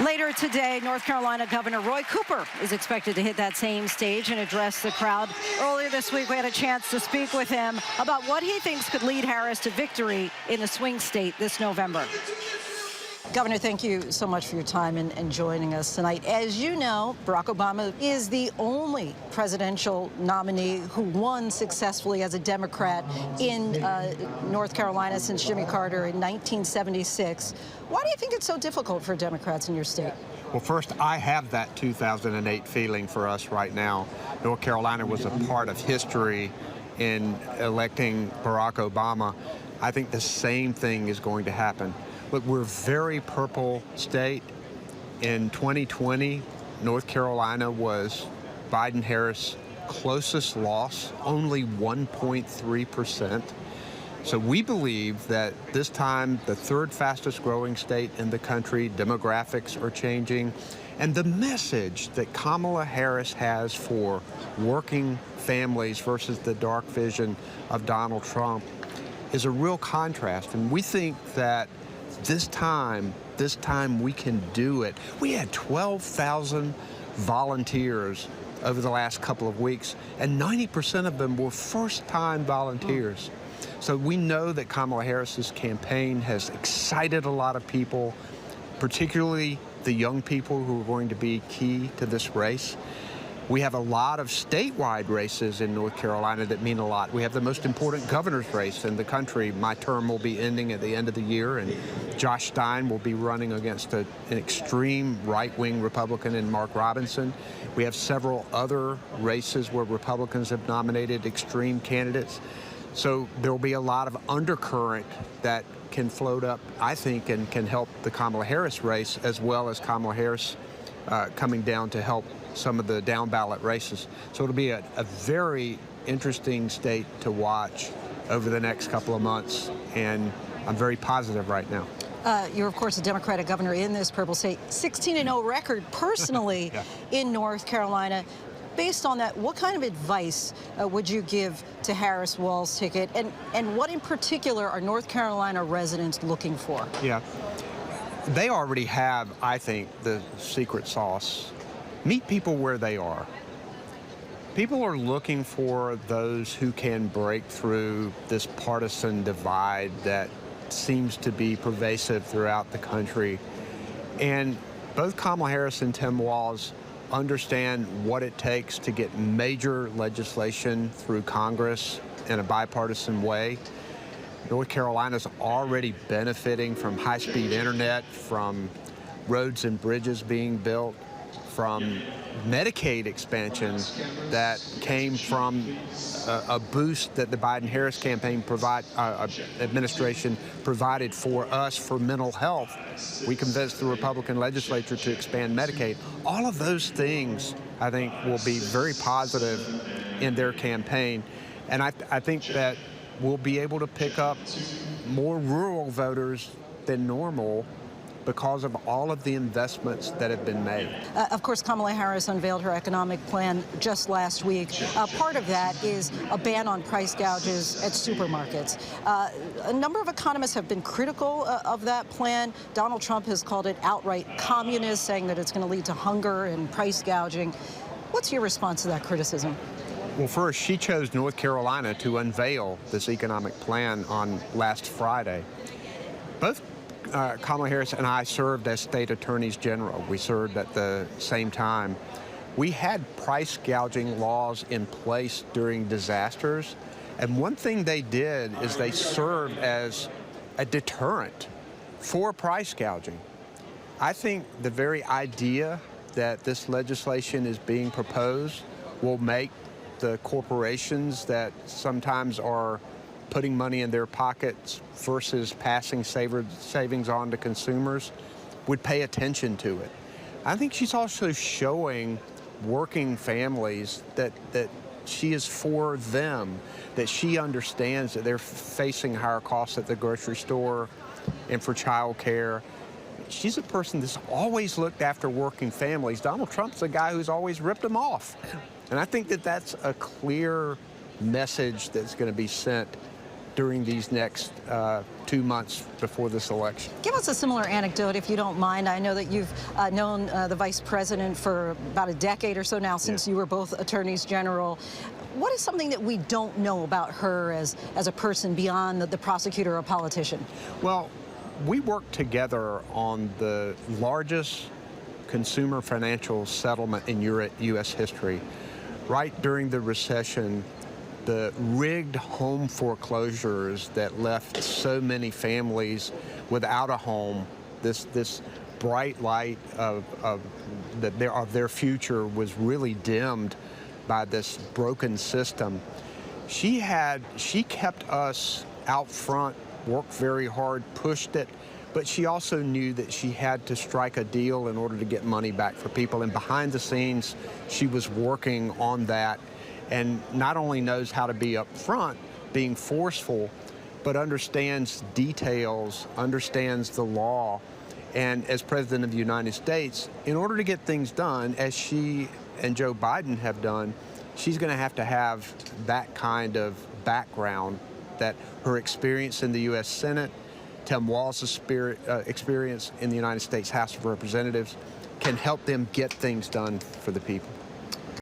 Later today, North Carolina Governor Roy Cooper is expected to hit that same stage and address the crowd. Earlier this week, we had a chance to speak with him about what he thinks could lead Harris to victory in the swing state this November. Governor, thank you so much for your time and joining us tonight. As you know, Barack Obama is the only presidential nominee who won successfully as a Democrat in North Carolina since Jimmy Carter in 1976. Why do you think it's so difficult for Democrats in your state? Well, first, I have that 2008 feeling for us right now. North Carolina was a part of history in electing Barack Obama. I think the same thing is going to happen. Look, we're a very purple state. In 2020, North Carolina was Biden-Harris' closest loss, only 1.3%. So we believe that this time, the third fastest growing state in the country, demographics are changing. And the message that Kamala Harris has for working families versus the dark vision of Donald Trump is a real contrast. And we think that this time we can do it. We had 12,000 volunteers over the last couple of weeks, and 90% of them were first-time volunteers. So we know that Kamala Harris's campaign has excited a lot of people, particularly the young people who are going to be key to this race. We have a lot of statewide races in North Carolina that mean a lot. We have the most important governor's race in the country. My term will be ending at the end of the year, and Josh Stein will be running against an extreme right-wing Republican in Mark Robinson. We have several other races where Republicans have nominated extreme candidates. So there will be a lot of undercurrent that can float up, I think, and can help the Kamala Harris race, as well as Kamala Harris coming down to help some of the down ballot races. So it'll be a very interesting state to watch over the next couple of months, and I'm very positive right now. You're, of course, a Democratic governor in this purple state, 16-0 record personally yeah. in North Carolina. Based on that, what kind of advice would you give to Harris Wall's ticket, and what in particular are North Carolina residents looking for? Yeah, they already have, I think, the secret sauce. Meet people where they are. People are looking for those who can break through this partisan divide that seems to be pervasive throughout the country. And both Kamala Harris and Tim Walz understand what it takes to get major legislation through Congress in a bipartisan way. North Carolina's already benefiting from high-speed internet, from roads and bridges being built, from Medicaid expansion that came from a boost that the Biden-Harris campaign administration provided for us for mental health. We convinced the Republican legislature to expand Medicaid. All of those things, I think, will be very positive in their campaign. And I think that we'll be able to pick up more rural voters than normal because of all of the investments that have been made. Of course, Kamala Harris unveiled her economic plan just last week. Part of that is a ban on price gouges at supermarkets. A number of economists have been critical of that plan. Donald Trump has called it outright communist, saying that it's going to lead to hunger and price gouging. What's your response to that criticism? Well, first, she chose North Carolina to unveil this economic plan on last Friday. Both Kamala Harris and I served as state attorneys general. We served at the same time. We had price gouging laws in place during disasters, and one thing they did is they served as a deterrent for price gouging. I think the very idea that this legislation is being proposed will make the corporations that sometimes are putting money in their pockets versus passing savings on to consumers would pay attention to it. I think she's also showing working families that she is for them, that she understands that they're facing higher costs at the grocery store and for child care. She's a person that's always looked after working families. Donald Trump's a guy who's always ripped them off. And I think that that's a clear message that's going to be sent during these next 2 months before this election. Give us a similar anecdote, if you don't mind. I know that you've known the vice president for about a decade or so now, since you were both attorneys general. What is something that we don't know about her as a person beyond the prosecutor or politician? Well, we worked together on the largest consumer financial settlement in U.S. history. Right during the recession, the rigged home foreclosures that left so many families without a home, this bright light of their future was really dimmed by this broken system. She kept us out front, worked very hard, pushed it, but she also knew that she had to strike a deal in order to get money back for people. And behind the scenes, she was working on that, and not only knows how to be up front, being forceful, but understands details, understands the law. And as President of the United States, in order to get things done, as she and Joe Biden have done, she's going to have that kind of background, that her experience in the U.S. Senate, Tim Walz's experience in the United States House of Representatives can help them get things done for the people.